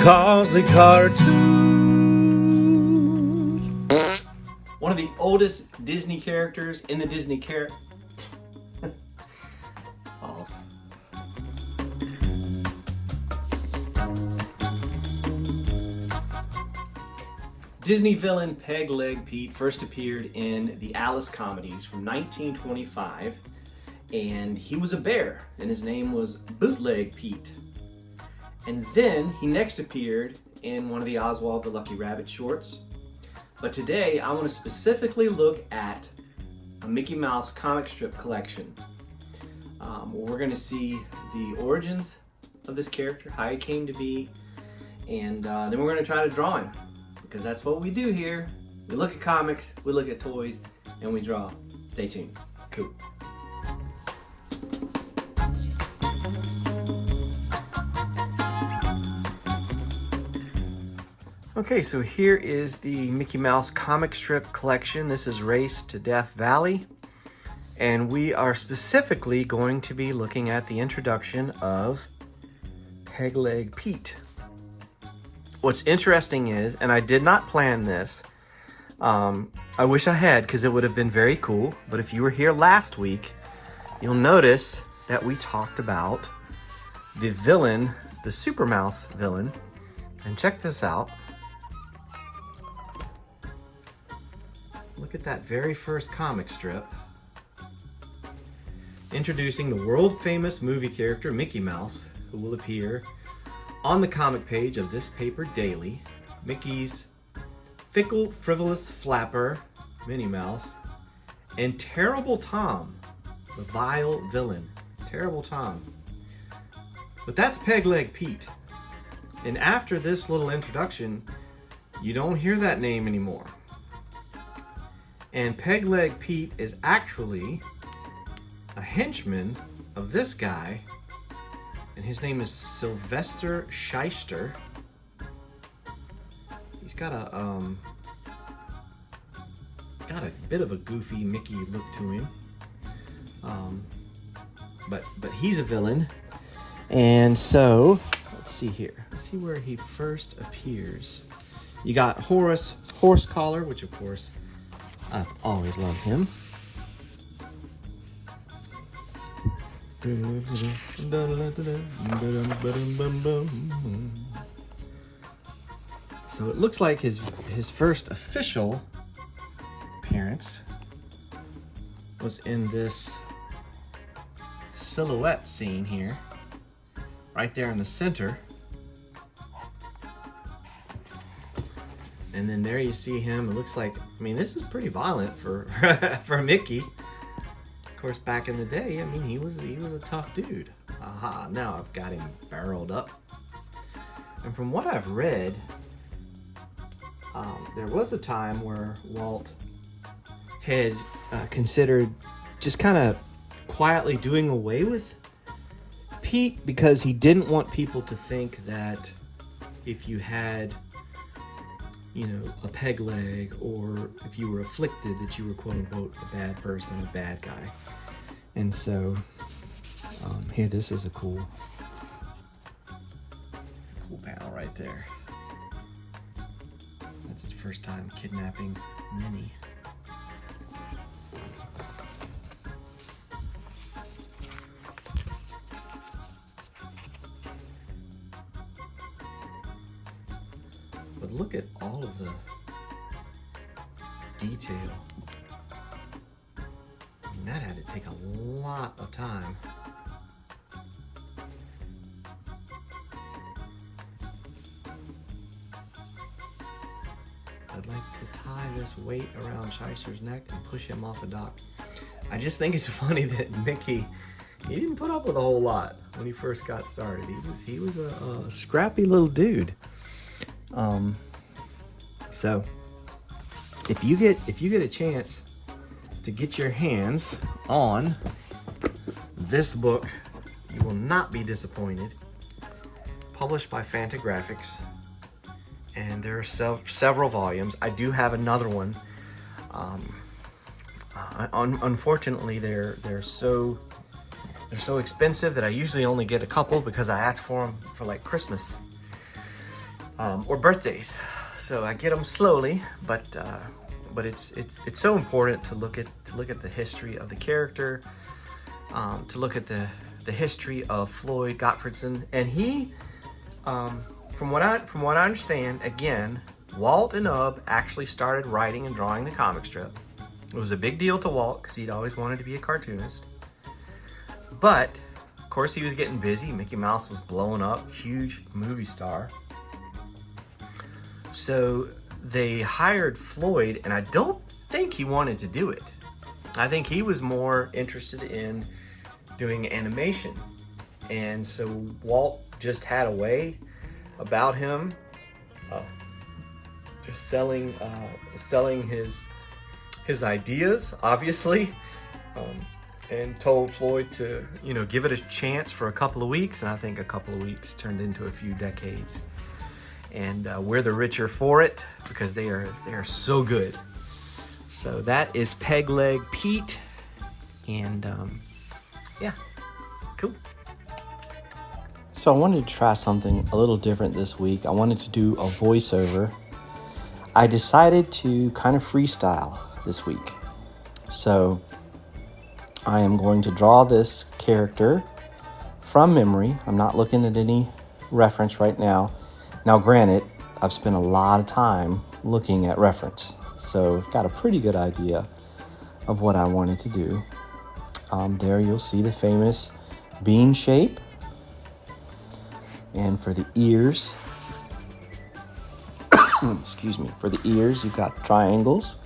'cause the cartoons. One of the oldest Disney characters in the Disney Pause. Disney villain PegLeg Pete first appeared in the Alice comedies from 1925, and he was a bear, and his name was Bootleg Pete. And then he next appeared in one of the Oswald the Lucky Rabbit shorts. But today I want to specifically look at a Mickey Mouse comic strip collection. We're going to see the origins of this character, how he came to be, and then we're going to try to draw him, because that's what we do here. We look at comics, we look at toys, and we draw. Stay tuned. Cool. Okay, so here is the Mickey Mouse comic strip collection. This is Race to Death Valley. And we are specifically going to be looking at the introduction of PegLeg Pete. What's interesting is, and I did not plan this, I wish I had, because it would have been very cool, but if you were here last week, you'll notice that we talked about the villain, the Super Mouse villain. And check this out. Look at that very first comic strip, introducing the world-famous movie character Mickey Mouse, who will appear on the comic page of this paper daily. Mickey's fickle, frivolous flapper, Minnie Mouse, and Terrible Tom, the vile villain. Terrible Tom. But that's PegLeg Pete. And after this little introduction, you don't hear that name anymore. And PegLeg Pete is actually a henchman of this guy, and his name is Sylvester Shyster. He's got a bit of a goofy Mickey look to him, but he's a villain. And so let's see here. Let's see where he first appears. You got Horace Horsecollar, which of course I've always loved him. So it looks like his first official appearance was in this silhouette scene here, right there in the center. And then there you see him. It looks like, I mean, this is pretty violent for for Mickey. Of course, back in the day, I mean, he was a tough dude. Aha, now I've got him barreled up. And from what I've read, there was a time where Walt had considered just kind of quietly doing away with Pete, because he didn't want people to think that if you had, you know, a peg leg, or if you were afflicted, that you were quote unquote a bad person, a bad guy. And so here, this is a cool panel right there. That's his first time kidnapping Minnie. But look at all of the detail. I mean, that had to take a lot of time. I'd like to tie this weight around Shyster's neck and push him off the dock. I just think it's funny that Mickey, he didn't put up with a whole lot when he first got started. He was a scrappy little dude. So if you get a chance to get your hands on this book, you will not be disappointed. Published by Fantagraphics, and there are several volumes. I do have another one. Unfortunately, they're so expensive that I usually only get a couple, because I ask for them for like Christmas. or birthdays. So I get them slowly, but it's so important to look at the history of the character, to look at the history of Floyd Gottfredson, and he, from what I understand, again, Walt and Ub actually started writing and drawing the comic strip. It was a big deal to Walt because he'd always wanted to be a cartoonist, but of course he was getting busy. Mickey Mouse was blowing up, huge movie star. So they hired Floyd, and I don't think he wanted to do it. I think he was more interested in doing animation. And so Walt just had a way about him, just selling his ideas, obviously, and told Floyd to, give it a chance for a couple of weeks. And I think a couple of weeks turned into a few decades. And we're the richer for it because they are so good. So that is PegLeg Pete, and yeah, cool. So I wanted to try something a little different this week. I wanted to do a voiceover. I decided to kind of freestyle this week. So I am going to draw this character from memory. I'm not looking at any reference right now. Now, granted, I've spent a lot of time looking at reference, so I've got a pretty good idea of what I wanted to do. There you'll see the famous bean shape. And for the ears, excuse me, for the ears, you've got triangles.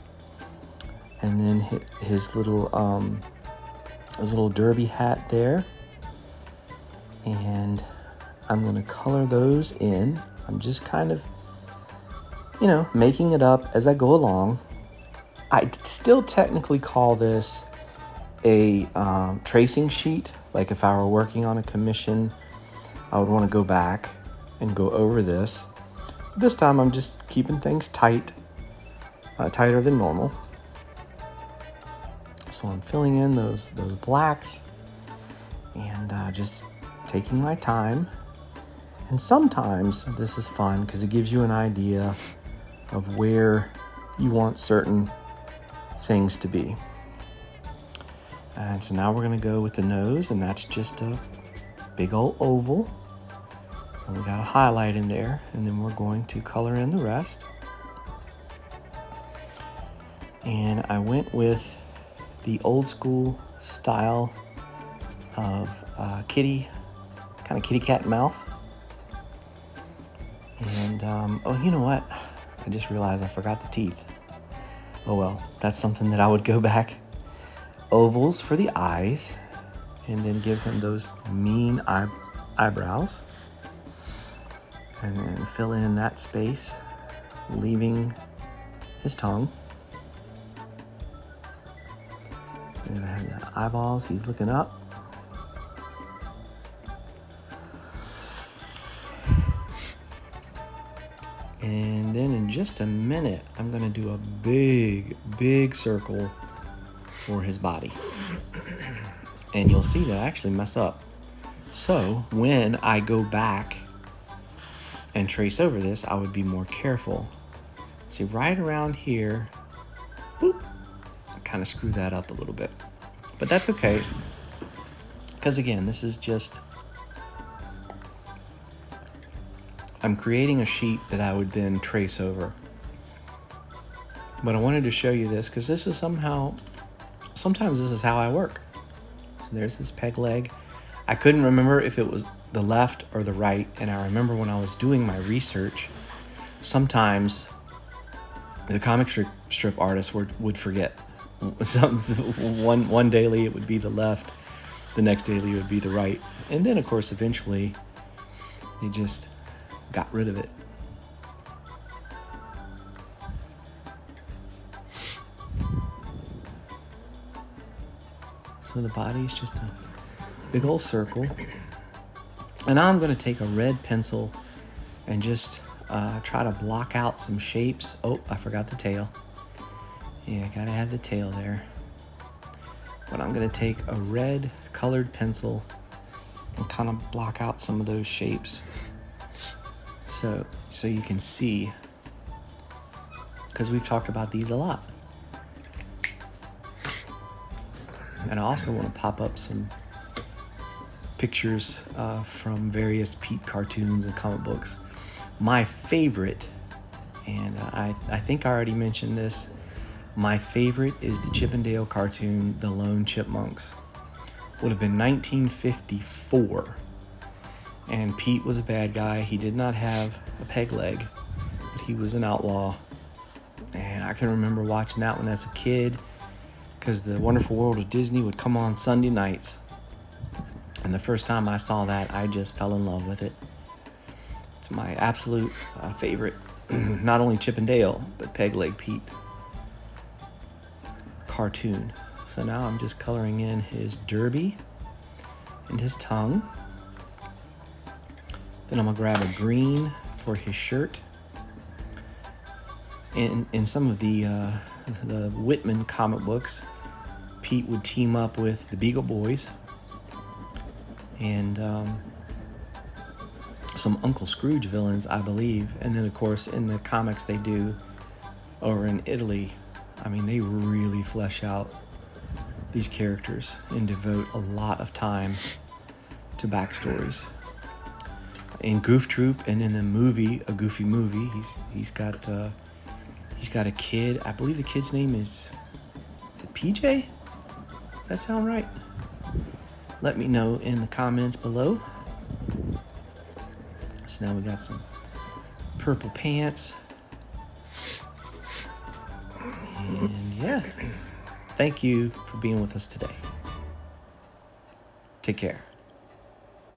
And then his little derby hat there. And I'm going to color those in. I'm just kind of, making it up as I go along. I still technically call this a tracing sheet. Like if I were working on a commission, I would want to go back and go over this. But this time I'm just keeping things tight, tighter than normal. So I'm filling in those blacks and just taking my time. And sometimes this is fun because it gives you an idea of where you want certain things to be. And so now we're going to go with the nose, and that's just a big old oval. And we got a highlight in there, and then we're going to color in the rest. And I went with the old school style of kitty cat mouth. And, you know what? I just realized I forgot the teeth. Oh well, that's something that I would go back. Ovals for the eyes, and then give him those mean eyebrows. And then fill in that space, leaving his tongue. And I have the eyeballs, he's looking up. And then in just a minute, I'm gonna do a big circle for his body. And you'll see that I actually mess up. So when I go back and trace over this, I would be more careful. See, right around here, boop, I kind of screw that up a little bit. But that's okay, because again, this is just, I'm creating a sheet that I would then trace over. But I wanted to show you this because this is sometimes this is how I work. So there's this PegLeg. I couldn't remember if it was the left or the right, and I remember when I was doing my research, sometimes the comic strip artists would forget. One daily it would be the left, the next daily it would be the right, and then of course eventually they just got rid of it. So the body's just a big old circle. And now I'm going to take a red pencil and just try to block out some shapes. Oh, I forgot the tail. Yeah, gotta have the tail there. But I'm going to take a red colored pencil and kind of block out some of those shapes. So you can see, because we've talked about these a lot. And I also want to pop up some pictures from various Pete cartoons and comic books. My favorite, and I think I already mentioned this, my favorite is the Chip and Dale cartoon, The Lone Chipmunks. Would have been 1954. And Pete was a bad guy. He did not have a peg leg, but he was an outlaw. And I can remember watching that one as a kid because The Wonderful World of Disney would come on Sunday nights. And the first time I saw that, I just fell in love with it. It's my absolute favorite. Not only Chip and Dale, but PegLeg Pete cartoon. So now I'm just coloring in his derby and his tongue. Then I'm gonna grab a green for his shirt. In some of the Whitman comic books, Pete would team up with the Beagle Boys and some Uncle Scrooge villains, I believe. And then, of course, in the comics they do over in Italy, I mean, they really flesh out these characters and devote a lot of time to backstories. In Goof Troop and in the movie, A Goofy Movie, he's got a kid. I believe the kid's name is it PJ? Does that sound right? Let me know in the comments below. So now we got some purple pants. And yeah, thank you for being with us today. Take care.